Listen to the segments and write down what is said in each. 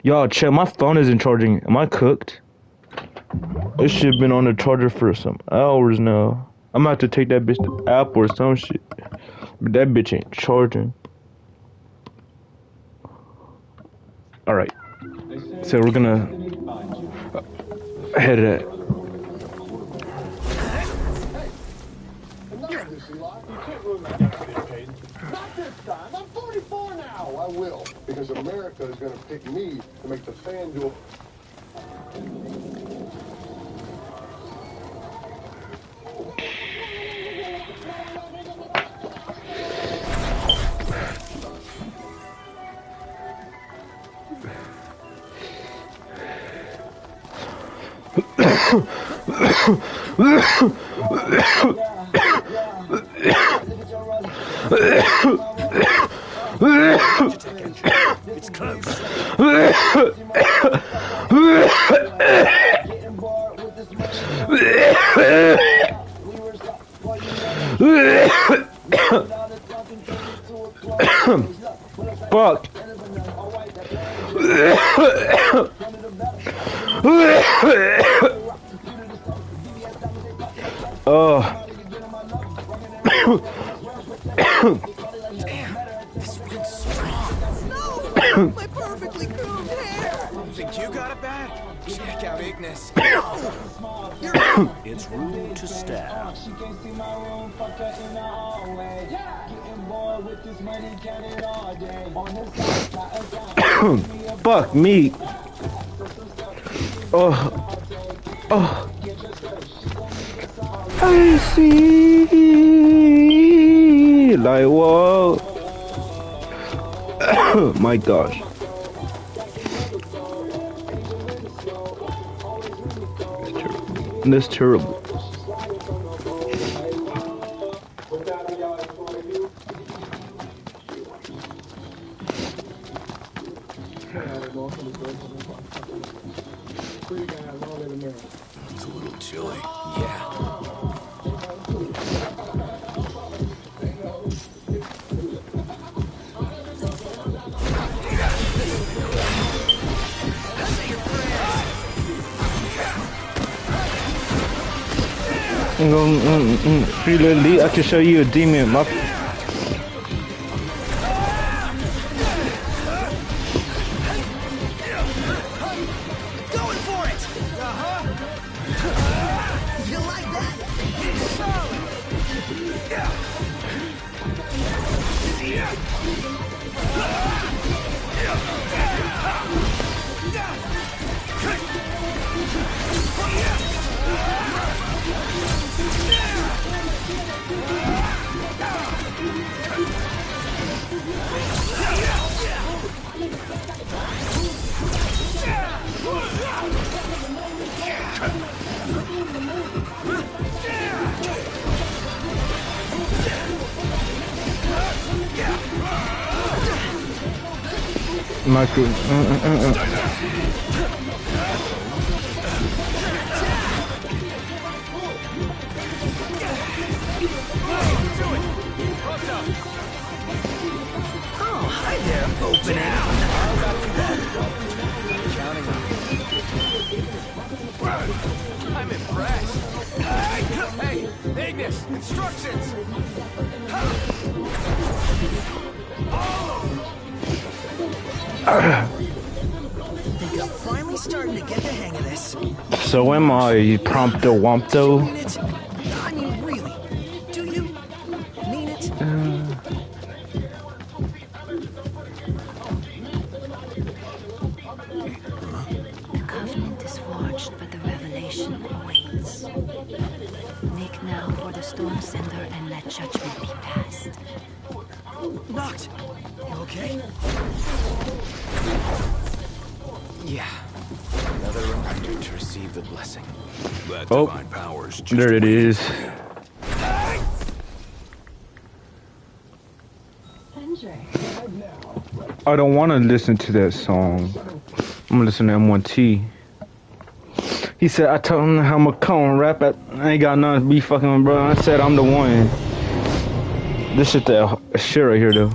Y'all, check, my phone isn't charging. Am I cooked? This shit been on the charger for some hours now. I'm gonna have to take that bitch to Apple or some shit. But that bitch ain't charging. Alright. So we're gonna head it. I'm 44 now. I will, because America is going to pick me to make the FanDuel. It's close. Fuck. This wind's strong. No! My perfectly groomed hair! Think you got it bad? Check out Ignis. It's rude to stab. Fuck me. Oh. I see. Like, whoa. My gosh. That's terrible. It's a little chilly. Yeah. I can show you a demon. My Going for it! You like that? Michael. Oh, hi there, open out. I'm impressed. Hey, Ignis, instructions. I think I'm finally starting to get the hang of this. So am I, Prompto Wompto? Mean it? I mean, really? Do you mean it? The covenant is forged, but the revelation awaits. Make now for the storm sender and let judgment be passed. Knocked. You okay? Yeah. Another reminder to receive the blessing. That Oh, divine powers. there it is. I don't want to listen to that song. I'm gonna listen to M1T. He said, I told him I'm a cone rap. I ain't got nothing to be fucking with, bro. I said I'm the one. This shit that shit right here, though.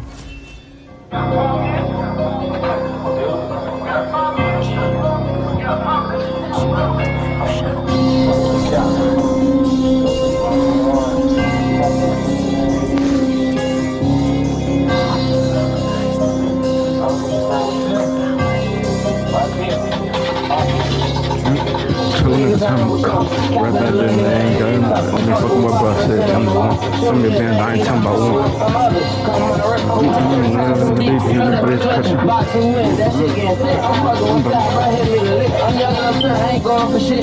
time will come. Right back then, they ain't got him. I'm fucking with bro. Said I'm the one. Some of your bands, I ain't talking about one.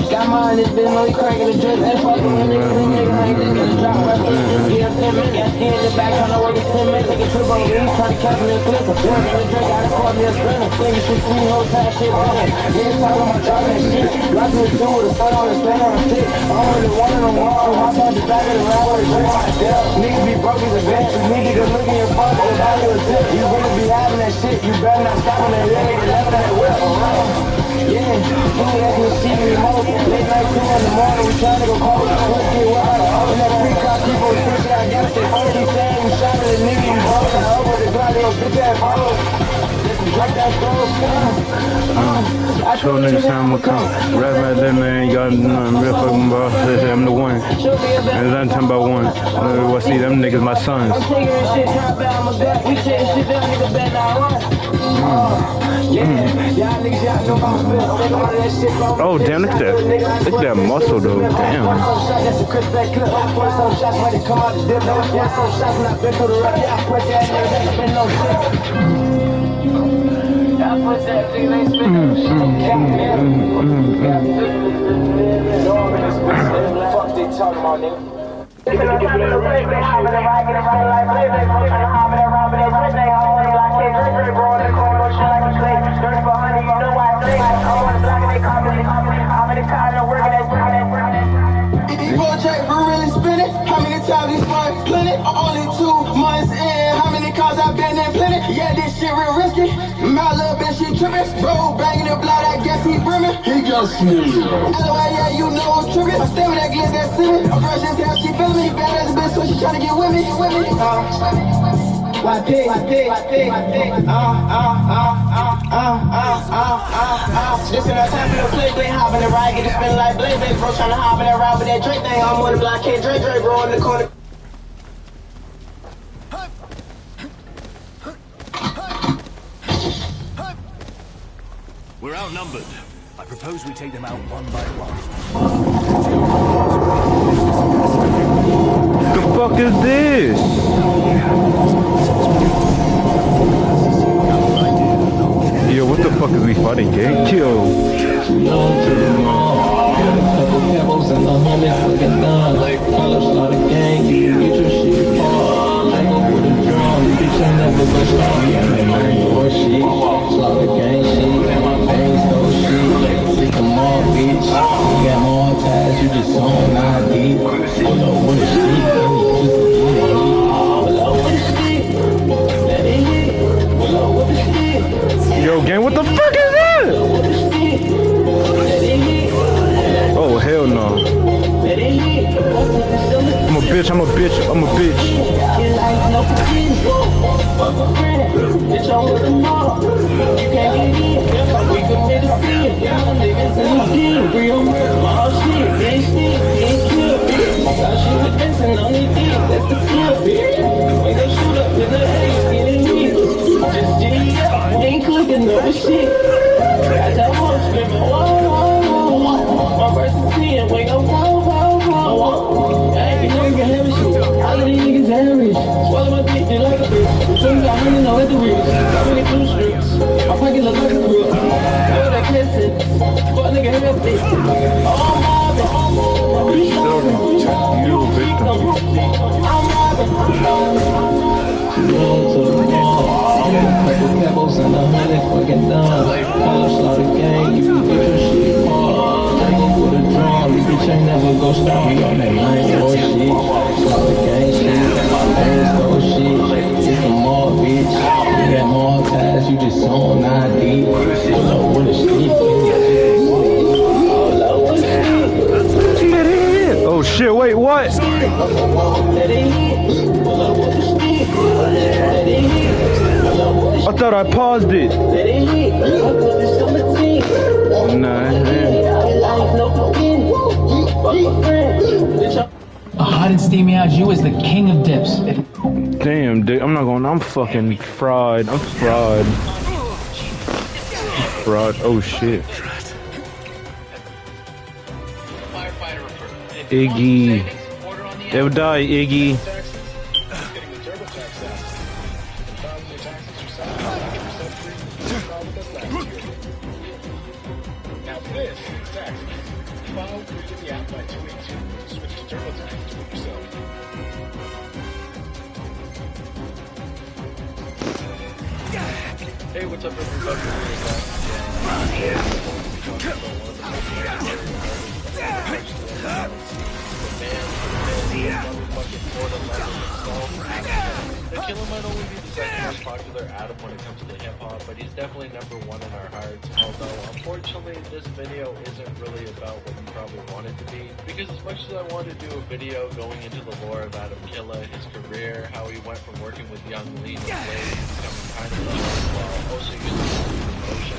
Got mine, it's been only cracking the drip. And fucking with niggas and niggas ain't gonna drop my shit. Yeah, 10 minutes, got in the back, trying to work it 10 minutes. Nigga trip on me, trying to catch me a clip. Working the drink, gotta call me a sprinter. Nigga shit to me, whole time shit on it. Niggas talking about dropping that shit. Dropping the two with a sun on the stand on the stick. I'm really one of them walls. My son just back in the round with a drink on the deal. Niggas be broke as a bitch. Niggas good looking your phone, nigga buy you a tip. You really be having that shit. You better not stop on that leg and left that whip. Yeah, you ask me see me more. Late night 2 in the morning, we trying to go cold. Let's get wild. And that pre-cop people with pussy, I gotta stay focused. Keep saying you shot at a nigga, you broke. I over the block, they gon' bitch ass hoes. Drop that stove, Show niggas time will come. Rap like that, man. Y'all know I'm real fucking boss. I'm the one. And I'm talking about one. Well, see, them niggas my sons. I'm taking this shit, trying to balance my gut. We taking shit down, nigga, bet not one. Yeah, y'all niggas, y'all know I'm spit. Take all that shit from Oh, damn, look at that. Look at that muscle, though. Damn. That's a crisp back clip. Put some shots when they come out the dip. Put some shots when I been through the rap. Y'all put that nigga, they spin no shit. Y'all put that nigga, they spin no shit. Fuck they talking about, nigga. How many times these boys plenty? Only 2 months in. How many cars I've been in plenty? Yeah, this shit real risky. My little bitch, she trippin'. Bro, banging the blood, I guess he brimming. He got smooth. LOL, yeah, you know I'm trippin'. I'm staring that gliss, that silly. I'm brushing down, she feelin' me. Bad as a bitch, so she tryna get with me. Why pig? This ain't no time for the play, hop in the ride, get it spin like blade, baby, bro, tryna hop in that ride with that Drake thing. I'm on the block, can't Drake, bro, in the corner. We're outnumbered. I propose we take them out one by one. What the fuck is this? Yo, what the fuck is we fighting, gang? Kill. Yo, gang, what the fuck is that? Oh, hell no. I'm a bitch, I'm a bitch, I'm a bitch. Ain't clicking no shit. I tell her screaming, whoa. My verse is 10, wake up, whoa. I ain't never get heavy shit. All of these niggas average. Swallow my dick, they like a bitch. So you got hundreds on at the wheels. I'm in the blue streets. My pocket look like a grill. Know that kissing. Fuck nigga heavy. Oh, my bitch. You victim. I'm robbing. Couple pebbles and 100 fucking done. Call slaughter gang, you can get your shit hard. Take it with a drum, you bitch ain't never gon' stop me on that 9-4 shit. Slaughter gang shit, my bands go shit. It's a more bitch, you got more ties, you just on ID. Pull up with a stick, Oh shit, wait, what? I thought I paused it. Nah, A hot and steamy au jus is the king of dips. damn, dude, I'm fucking fried. I'm fried. Oh shit. Iggy. They'll die, Iggy. Now this is tax. File free to the app by 282. Switch to TurboTax to do it yourself. Hey, what's up, everybody? The Killer might only be the second most popular Adam when it comes to hip-hop, but he's definitely number one in our hearts, although unfortunately this video isn't really about what you probably want it to be, because as much as I want to do a video going into the lore of Adam Killa, his career, how he went from working with Young Lean and Blade, becoming kind of known while also using promotion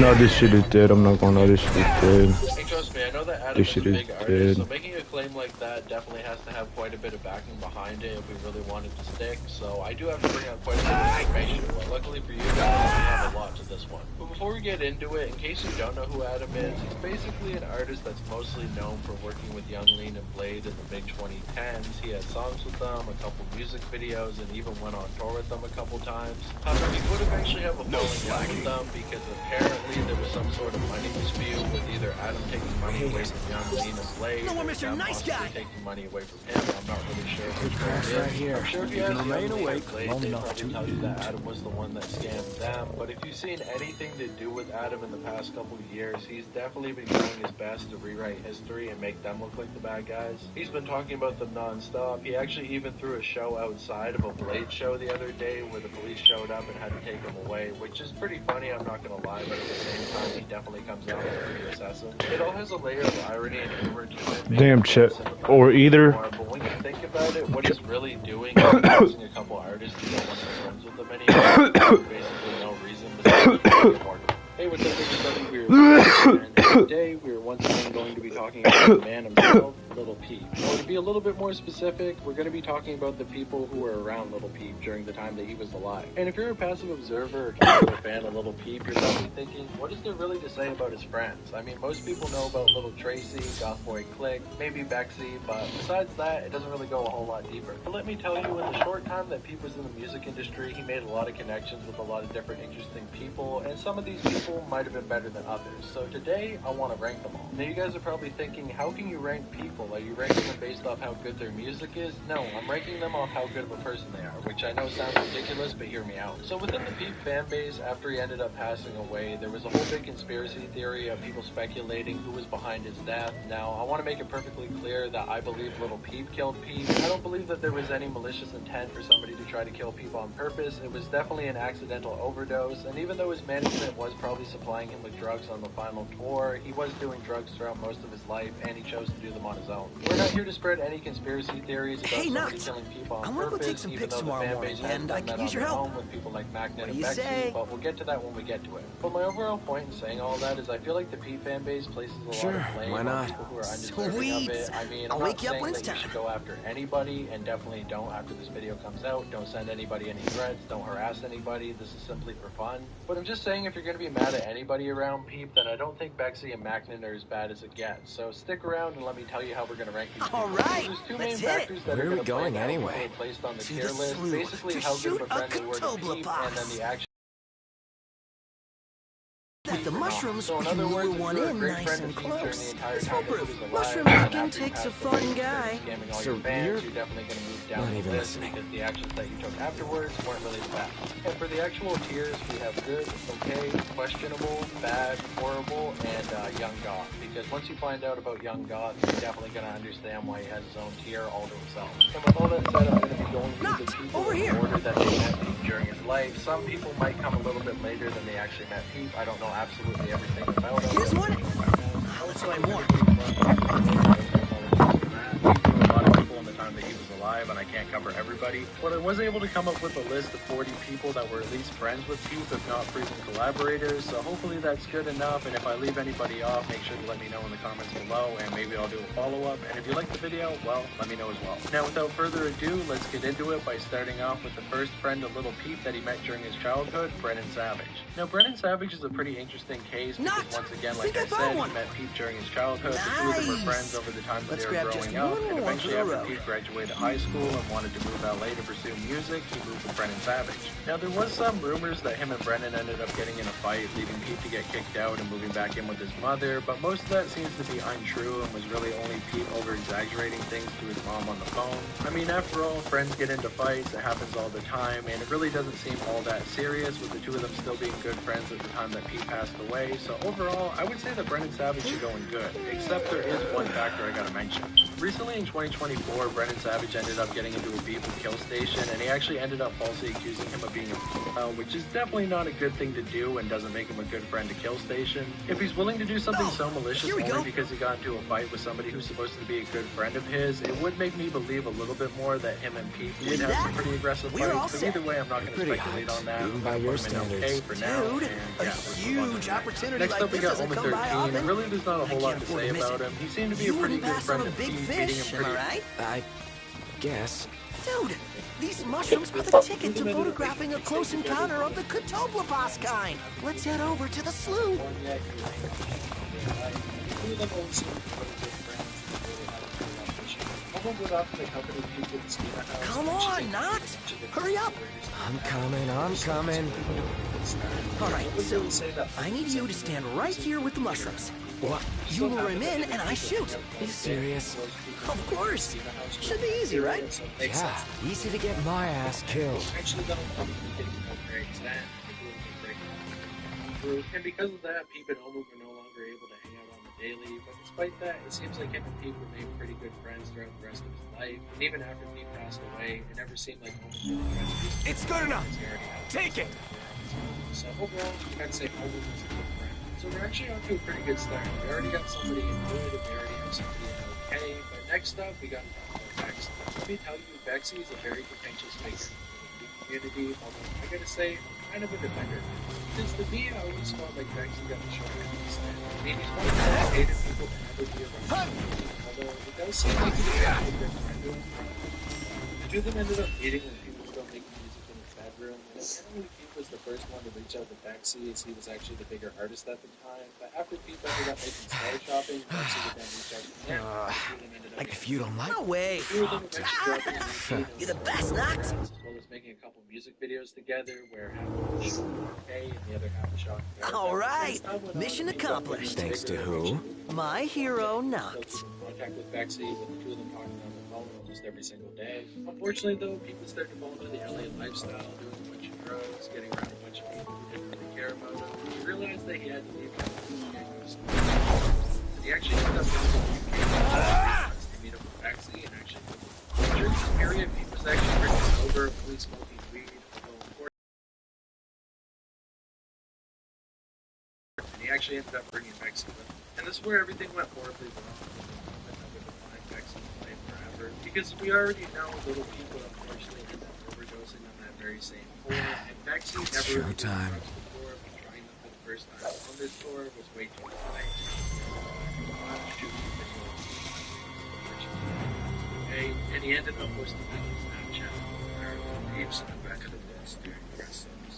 No, this shit is dead. I'm not gonna lie, this shit is dead. Hey, trust me, I know that Adam This is a shit is big artist, dead. so making a claim like that definitely has to have quite a bit of backing behind it if we really want it to stick, so I do have to bring out quite a bit of information, but luckily for you guys, we have a lot to this one. But before we get into it, in case you don't know who Adam is, he's basically an artist that's mostly known for working with Young Lean and Blade in the mid-2010s. He had songs with them, a couple music videos, and even went on tour with them a couple times. However, he would eventually have a falling out with them because apparently there was some sort of money dispute with either Adam taking money away from Young Lean and Blade, No, or Mr. them Nice possibly Guy. taking money away from him. I'm not really sure which one it is. right here. I'm sure if you You ask can Young remain Lean awake and Blade, long they'd enough probably to tell you that Adam was the one that scammed them. But if you've seen anything to do with Adam in the past couple of years, he's definitely been doing his best to rewrite history and make them look like the bad guys. He's been talking about them non-stop. He actually even threw a show outside of a Blade show the other day where the police showed up and had to take him away, which is pretty funny, I'm not gonna lie, but at the same time, he definitely comes out as pretty assassin. It all has a layer of irony and humor to it. Damn, Chet. Or either. But when you think about it, what he's really doing is forcing a couple artists to don't want to be friends with them anymore. For basically no reason besides more. Hey, what's up, everybody? And today we are once again going to be talking about the man himself, Little Peep. Or to be a little bit more specific, we're going to be talking about the people who were around Little Peep during the time that he was alive. And if you're a passive observer or casual fan of Little Peep, you're probably thinking, what is there really to say about his friends? I mean, most people know about Little Tracy, Goth Boy Click, maybe Bexy, but besides that, it doesn't really go a whole lot deeper. But let me tell you, in the short time that Peep was in the music industry, he made a lot of connections with a lot of different interesting people, and some of these people might have been better than others. So today, I want to rank them all. Now you guys are probably thinking, how can you rank people? Are you ranking them based off how good their music is? No, I'm ranking them off how good of a person they are, which I know sounds ridiculous, but hear me out. So within the Peep fan base, after he ended up passing away, there was a whole big conspiracy theory of people speculating who was behind his death. Now, I want to make it perfectly clear that I believe Little Peep killed Peep. I don't believe that there was any malicious intent for somebody to try to kill Peep on purpose. It was definitely an accidental overdose, and even though his management was probably supplying him with drugs on the final tour, he was doing drugs throughout most of his life, and he chose to do them on his own. We're not here to spread any conspiracy theories about somebody killing people on purpose, even though the fan base has done that on their own with people like Magnet and Bexy, but we'll get to that when we get to it. But my overall point in saying all that is I feel like the Peep fan base places a lot of blame on people who are undeserving of it. I mean, I'm not saying that you should go after anybody, and definitely don't after this video comes out. Don't send anybody any threats, don't harass anybody, this is simply for fun. But I'm just saying if you're going to be mad at anybody around Peep, then I don't think Bexy and Magnet are as bad as it gets. So stick around and let me tell you how we're going to rank these people. Alright, There's two let's main hit factors that Where are are we going to going play anyway? placed on the To tier the list. slough, Basically to how good of a shoot a friend they were to Peep, Cthulhu and then the action that the mushrooms so in can other lure words, if one you were a in great nice friend and to Peep during the close. entire It's time that he foolproof. was alive, Mushroom and hacking after he takes a passed fun away, guy. scamming all So your fans, you're you're definitely going to move down not the even list listening. because the actions that you took afterwards weren't really the best. And for the actual tiers, we have good, okay, questionable, bad, horrible, and Young Goth. Because once you find out about Young Goth, you're definitely going to understand why he has his own tier all to himself. And with all that said, I'm going to be going through the people over in here. order that they met Peep during his life. Some people might come a little bit later than they actually met Peep. I don't know absolutely everything about him. Here's one. Let's find more. A lot of people in the time that he was alive and I can't cover everybody, but I was able to come up with a list of 40 people that were at least friends with Pete, if not frequent collaborators, so hopefully that's good enough, and if I leave anybody off, make sure to let me know in the comments below, and maybe I'll do a follow-up, and if you like the video, well, let me know as well. Now, without further ado, let's get into it by starting off with the first friend of little Pete that he met during his childhood, Brennan Savage. Now, Brennan Savage is a pretty interesting case because once again, like I said, he met Pete during his childhood. The two of them were friends over the time that they were growing up, and eventually after Pete graduated high school and wanted to move to LA to pursue music, he moved with Brennan Savage. Now, there was some rumors that him and Brennan ended up getting in a fight, leaving Pete to get kicked out and moving back in with his mother, but most of that seems to be untrue and was really only Pete over-exaggerating things to his mom on the phone. I mean, after all, friends get into fights, it happens all the time, and it really doesn't seem all that serious, with the two of them still being good friends at the time that Pete passed away. So overall, I would say that Brennan Savage is going good, except there is one factor I gotta mention. Recently in 2024, Brennan Savage ended up getting into a beef with Kill Station, and he actually ended up falsely accusing him of being a female, which is definitely not a good thing to do and doesn't make him a good friend to Kill Station. If he's willing to do something so malicious only because he got into a fight with somebody who's supposed to be a good friend of his, it would make me believe a little bit more that him and Pete did have some pretty aggressive fights, but either way, I'm not going to speculate on that. Even by your standards. Okay for now, and yeah, Huge opportunity. Next up, we got Omen 13. Really, there's not a whole lot to say about him. He seemed to be a pretty good friend of Pete, beating him pretty. Right? I guess. Dude, these mushrooms are the ticket to photographing a close encounter of the Catoblapas kind. Let's head over to the slough. Come on, Knox! Hurry up! I'm coming. Alright, so I need you to stand right here with the mushrooms. What? You lure him in and I shoot. Are you serious? Of course. Should be easy, right? Yeah, easy to get my ass killed. And because of that, Pete and Omen were no longer able to hang out on the daily, but despite that, it seems like him and Pete remained pretty good friends throughout the rest of his life, and even after Pete passed away, it never seemed like Omen was friends. It's good enough! Take it! So overall, I'd say Omen was a good friend. So we're actually on to a pretty good start. We already got somebody in good, and we already have somebody in okay, but next up, we got to talk about Ffxv. Let me tell you, Ffxv is a very contentious figure in the community, although I gotta say, I'm kind of a defender. Because to me, I always felt like Ffxv got the short end of the stick. I mean, he's one of the most hated people to ever be around. Although it does seem like he was a good friend to him. The two of them ended up meeting when people were still making music in his bedroom, and apparently Pete was the first one to reach out to Ffxv, as he was actually the bigger artist at the time. But after Pete ended up making Star Shopping, Ffxv would then reach out to him. Like if you don't like. No way. You're the best, Knox. As well as making a couple music videos together, where half of the show was okay and the other half was shot. All right. Mission accomplished. Thanks to who? My hero, Knox. Contact with Ffxv, with the two of them talking on the phone almost every single day. Unfortunately, though, people started to fall into the LA lifestyle, doing a bunch of drugs, getting around a bunch of people who didn't really care about him. He realized that he had to leave and he actually ended up going to the UK to meet up with Ffxv and actually during this period, Pete was actually pretty sober, really smoking weed, although and he actually ended up bringing Ffxv with him. And this is where everything went horribly wrong. That would define Ffxv's life forever. Because we already know little people unfortunately ended up overdosing on that very same tour, and Ffxv never really showtime. before, but trying them for the first time on this tour was way too high. And he ended up posting on Snapchat where apes in the back of the bus during the rest of his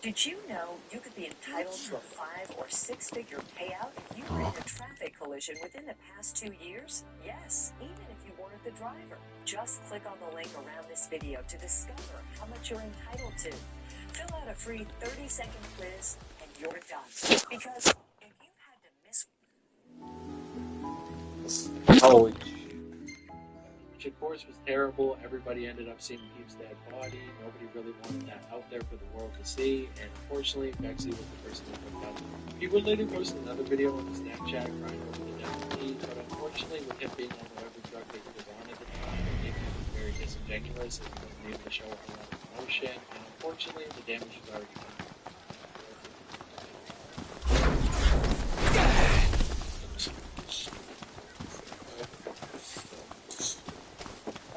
Did you know you could be entitled to a 5- or 6-figure payout if you were in a traffic collision within the past 2 years? Yes, even if you weren't the driver. Just click on the link around this video to discover how much you're entitled to. Fill out a free 30-second quiz and you're done. Because if you had to miss... Holy which of course was terrible. Everybody ended up seeing Pete's dead body. Nobody really wanted that out there for the world to see, and unfortunately, Ffxv was the person that put that. He would later post another video on his Snapchat crying over the death of Pete, but unfortunately, with him being on whatever drug that he was on at the time, it made him very disingenuous, and he wasn't able to show a lot of emotion, and unfortunately, the damage was already done.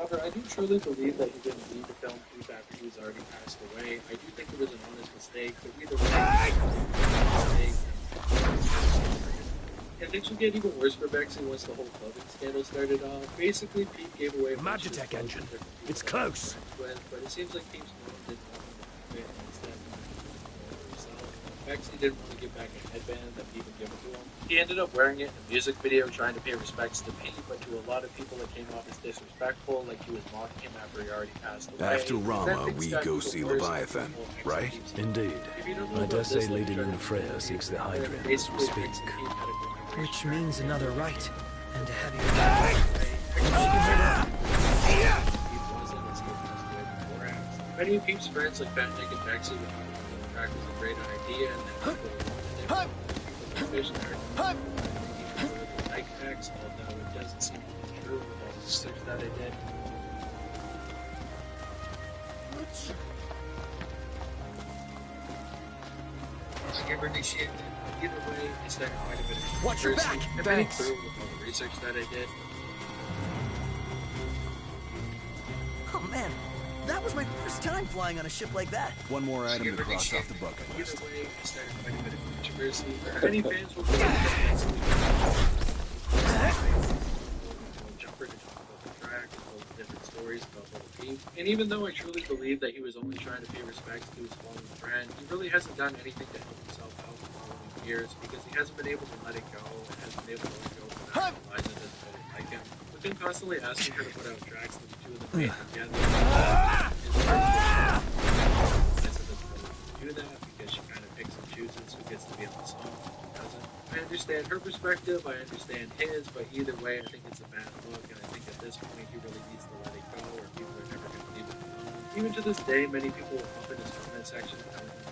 However, I do truly believe that he didn't leave the film Peep after he was already passed away. I do think it was an honest mistake, but either way, and things would get even worse for Bexley once the whole clubbing scandal started off. Basically, Pete gave away a bunch of his Magitech clothes engine. to different people It's that he close. worked with, but it seems like Pete's mom didn't want him to have it, and instead wanted to keep it for herself. Bexley didn't want to give back a headband that Pete had given to him. He ended up wearing it in a music video trying to pay respects to Pete, but to a lot of people it came off as disrespectful, like he was mocking him after he already passed away. After Rama, we go see Leviathan, right? Indeed. I dare say Lady Luna Freya seeks the Hydra as we speak. Which means another right. And a heavy Many of Pete's friends like Fat Nick and Bexley would argue that the track was a great idea and that people would fish there. Nike packs, although it doesn't seem to be true with all the research that I did. I never initiated it. Either way, it started quite a bit of Watch your back! controversy. Thanks. Through with all the research that I did. Oh man, that was my first time flying on a ship like that. One more item to cross off the bucket Either list. way, it started quite a bit of controversy. Many fans will jumper to talk about the track and all the different stories about Little Pete. And even though I truly believe that he was only trying to pay respects to his fallen friend, he really hasn't done anything to help himself out in the following years because he hasn't been able to let it go and hasn't been able to let go without Eliza doesn't really like him. With him constantly asking her to put out tracks that the two of them made together. Do that because she kind of picks and chooses who gets to be on the song and who doesn't. I understand her perspective, I understand his, but either way, I think it's a bad look, and I think at this point he really needs to let it go, or people are never going to leave it alone. Even to this day, many people will up in his comment section telling him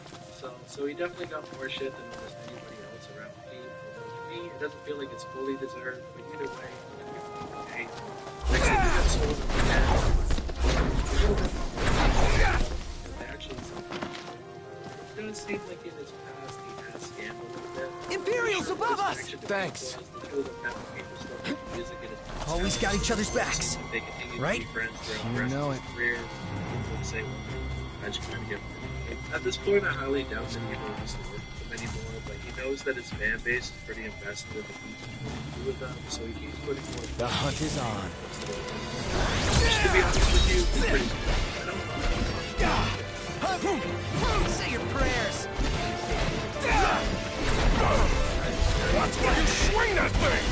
so he definitely got more shit than almost anybody else around Pete. Although to me, it doesn't feel like it's fully deserved, but either way, okay. Next thing he got sold in the head. They actually it does seem like in his past he has scammed a little bit. Imperials above us! Thanks. Always got each other's backs. They continue Right? to be friends throughout You the rest know of his career. Let's say I just kind of get at this point, I highly doubt that he will just work with them anymore, but he knows that his fan base is pretty invested in the people who do with them, so he keeps putting more. The hunt is on. Just to be honest with you, it's pretty cool. I don't Say your prayers. That's why you swing that thing!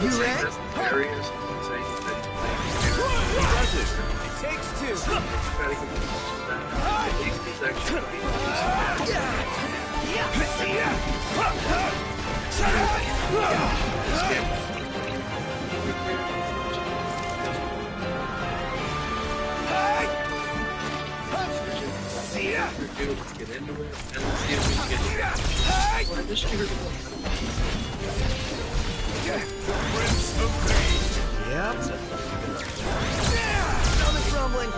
You ready? Areas, saying that Who does it? It takes two. Let's get into it, and let's see if we can get it. Well, I wish you were the one. Yep. Stomach rumbling.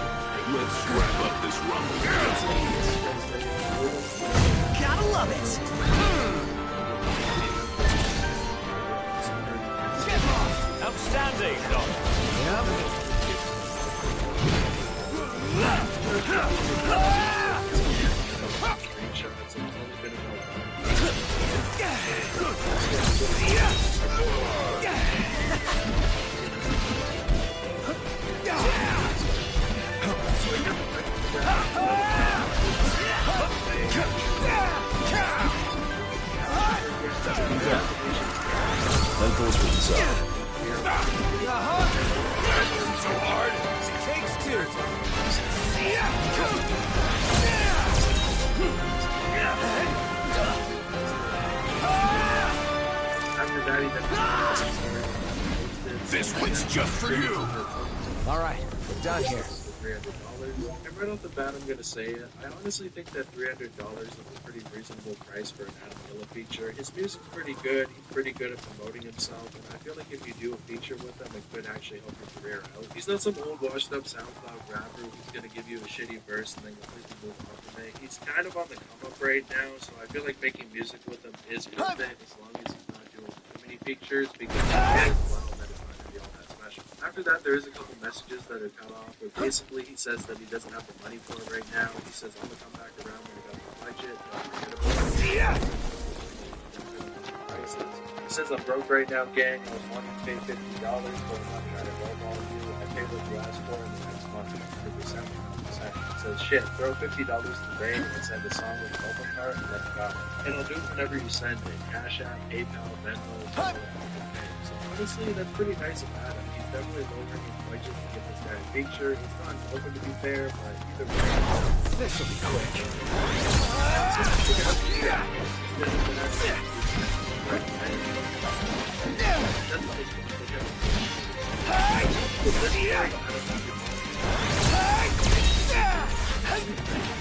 Let's scrap up this rumble. Gotta love it. Outstanding, Doc. Screenshots, and it's only been about That goes with the side. So hard. It takes two. after that, This one's just for you. All right, we're done here. $300. And right off the bat, I'm going to say it. I honestly think that $300 is a pretty reasonable price for an Adam Miller feature. His music's pretty good. He's pretty good at promoting himself. And I feel like if you do a feature with him, it could actually help your career out. He's not some old washed-up SoundCloud rapper who's going to give you a shitty verse and then completely move on from it. He's kind of on the come-up right now, so I feel like making music with him is worth it as long as he's not doing too many features because he is well that it's not after that, there is a couple messages that are cut off, but basically he says that he doesn't have the money for it right now. He says, I'm gonna come back around when I got the budget. Don't forget about it. Yeah. He says, I'm broke right now, gang. I was wanting to pay $50, but I'm not trying to lowball you. I pay what you asked for in the next month, 100%. He says, shit, throw $50 to the bank and send a song with an open card and let it go. And I'll do it whenever you send it. Cash App, PayPal, Venmo, something like that. So honestly, that's pretty nice of Adam. He's definitely lowering his budget to get this guy a feature. It's not open to be fair, but either way. This'll be quick.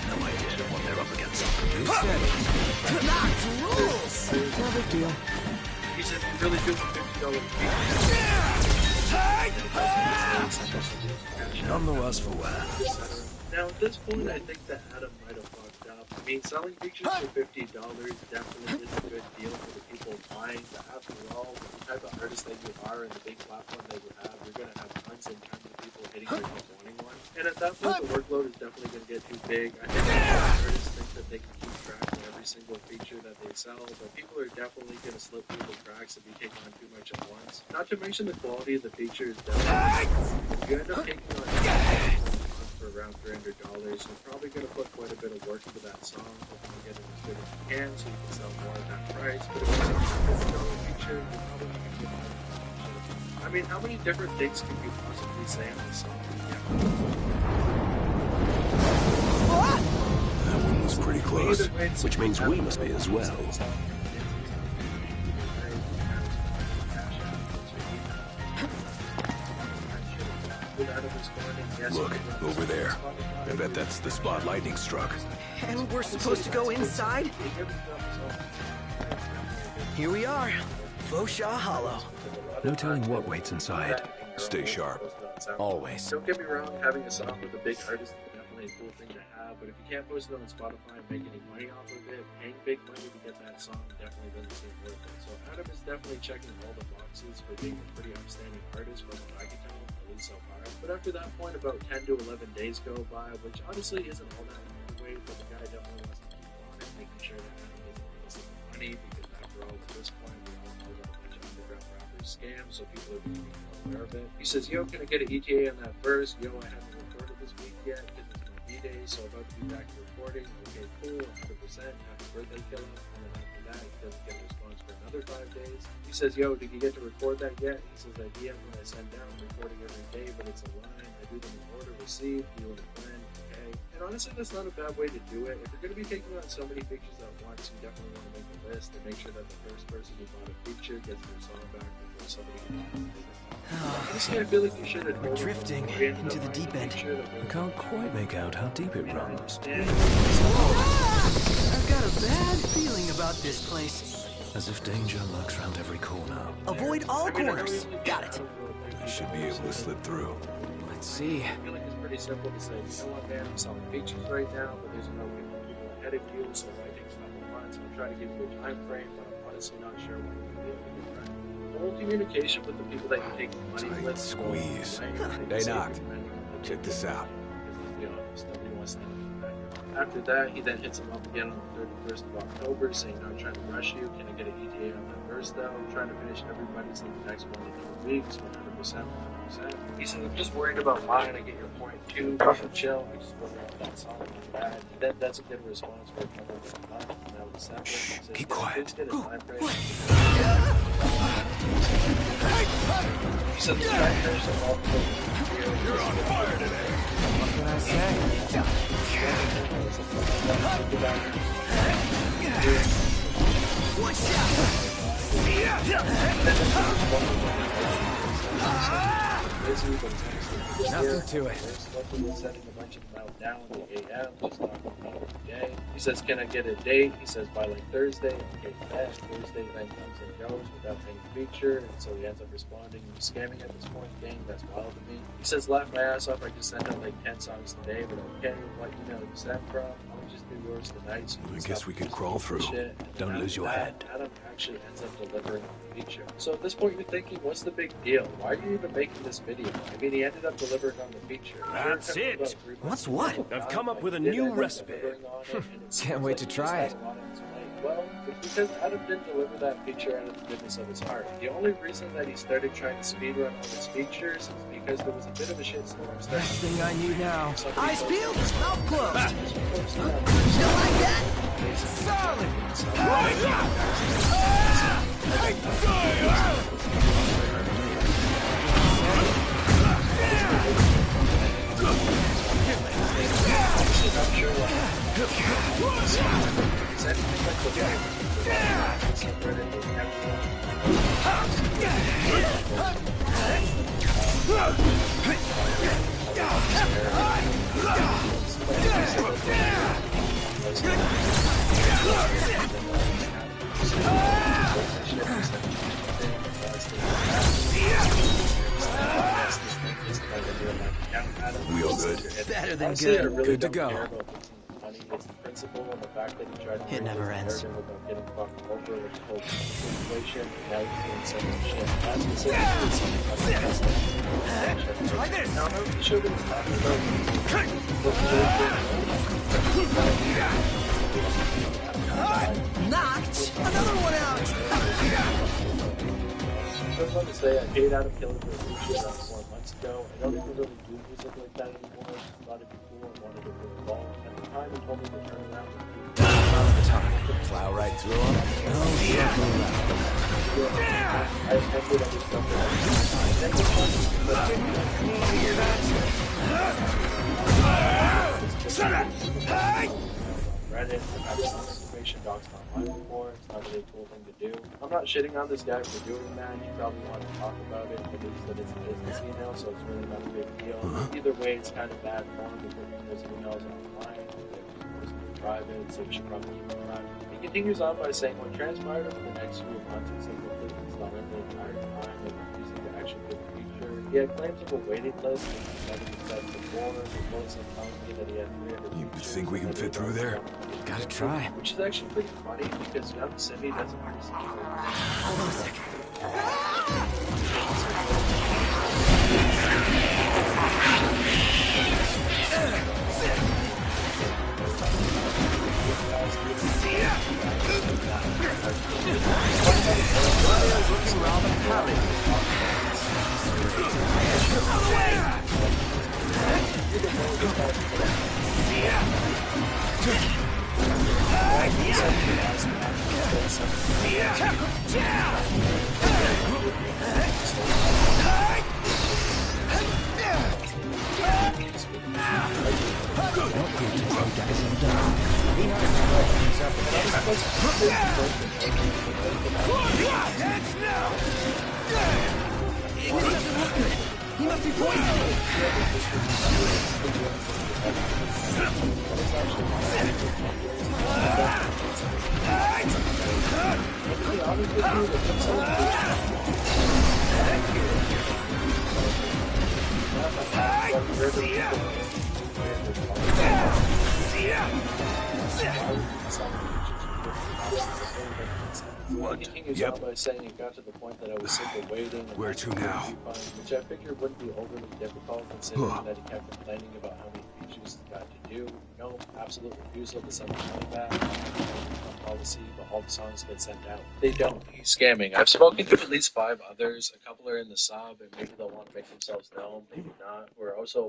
No idea what they're up against. You said it. Knocked rules! No big deal. He said he really do $50 None the worse for wear. Now, at this point, I think that Adam might have fucked up. I mean, selling features for $50 definitely is a good deal for the people buying. But after all, with the type of artist that you are and the big platform that you have, you're going to have tons and tons of people hitting your head wanting one. And at that point, the workload is definitely going to get too big. I think artists think that they can keep track of every single feature that they sell, but people are definitely going to slip through the cracks if you take on too much at once. Not to mention the quality of the feature is definitely. If you end up taking on for around $300, you're probably going to put quite a bit of work into that song, hoping to get it as good as you can so you can sell more at that price. But if it's a $50 feature, you're probably going to get more. I mean, how many different things could you possibly say on the song? That one was pretty close, which means we must be as well. Look, over there. I bet that's the spot lightning struck. And we're supposed to go inside? Here we are. Ffxv Hollow. No telling what waits inside. Stay sharp. Always. Don't get me wrong, having a song with a big artist is definitely a cool thing to have, but if you can't post it on Spotify and make any money off of it, paying big money to get that song definitely doesn't seem worth it. So Adam is definitely checking all the boxes for being a pretty outstanding artist from what I can tell, at least so far. But after that point, about 10 to 11 days go by, which honestly isn't all that long to wait, but the guy definitely wants to keep on it, making sure that Adam doesn't lose the money, because after all, at this point, we all know that a bunch of underground rappers scam, so people are becoming more aware of it. He says, yo, can I get an ETA on that verse? Yo, I haven't recorded this week yet, because it's my B-Day, so I'm about to be back to recording. Okay, cool, 100%, happy birthday, killer. And then after that, he doesn't get a response for another 5 days. He says, yo, did you get to record that yet? He says, I DM when I send down, recording every day, but it's a line. I do them in order, received, you and a plan, okay? And honestly, that's not a bad way to do it. If you're going to be taking on so many features at once, you definitely want to make a list and make sure that the first person who bought a feature gets their song back before somebody can buy it. Honestly, I feel like you should have We're drifting into the deep end. I can't quite make out how deep it runs. I've got a bad feeling about this place. As if danger lurks around every corner. Avoid all corners. Got it. I should be able to slip through. Let's see. I feel like it's pretty simple to say, you know what, man, I'm selling features right now, but there's no way for people ahead of you, so it might take a couple months. I'll try to give you a time frame, but I'm honestly not sure when we'll be able to get right. The whole communication with the people that you're taking money Tight with. squeeze. They knocked. Check this out. Let's be honest, nobody wants to end up in that. After that, he then hits him up again on the 31st of October, saying, I'm trying to rush you. Can I get an ETA on that verse, though? I'm trying to finish everybody's in the next 1 to 2 weeks, 100%. He said, I'm just worried about mine. I get your point too. Chill. I just wasn't on that song like that. That doesn't get a response for a couple of months. And that was December. Shh, He says, keep quiet. He said, the track finished the ball. You're on fire today. What can I say? One Nothing to it. Setting a bunch of them out now in the AM, just talking about every day. He says, can I get a date? He says, by like Thursday. Okay, fast. Thursday then comes and goes without any feature, and so he ends up responding. He's scamming at this point, gang. That's wild to me. He says, laugh my ass off. I just sent out like 10 songs today, but okay, what email you sent from? I'm just do yours tonight. So I guess we could crawl through. Don't lose your head. Adam actually ends up delivering the feature. So at this point, you're thinking, what's the big deal? Why are you even making this video? I mean, he ended up delivering on the feature. That's it. What's what? I've come up with a new recipe. Can't wait to try it. Well, it's because Adam didn't deliver that feature out of the goodness of his heart. The only reason that he started trying to speedrun all his features is because there was a bit of a shitstorm starting. Last thing I need now. Eyes peeled, mouth closed. Ah. Still like that? Solid. I'm sure what We all good? Better than Honestly, I good. really Good to don't go. care about making money. It's the principle and the fact that he tried to It never ends. without getting fucked over with the whole inflation and now he's doing some shit. That's specifically something Try this. now, I'm not sure what he's talking about. Knocked another one out. I just want to say I paid Adam Killer for a feature about 4 months ago. I don't even really do music like that anymore. I just thought it'd be cool and wanted to get involved. At the time, he told me to turn around and do Now's the time. Plow right through them. No circle around. I attended other stuff that Reddit, I've had information docs online before. It's not really a cool thing to do. I'm not shitting on this guy for doing that. You probably want to talk about it, but it's that it's a business email, so it's really not a big deal. Either way, it's kind of bad form to put those emails online. They're private, so we should probably keep them private. He continues on by saying, what transpired over the next few months is that the installing the entire time and using the actual good feature. He had claims of a waiting list, and he never discussed before. The voice of telling me that he had 300 You features, think we can fit through there? Gotta try. which is actually pretty funny because young Simi doesn't really seem Hold on a second. He must be poisoned. What? Continues Yep. on by saying it got to the point that I was sick of waiting. And Where to now? Which I figured wouldn't be overly difficult considering that he kept complaining about how many features he got to do. No absolute refusal to send the money back. Policy, but all the songs get sent out. They don't. He's scamming. I've spoken to at least 5 others. A couple are in the sub, and maybe they'll want to make themselves known, maybe not. We're also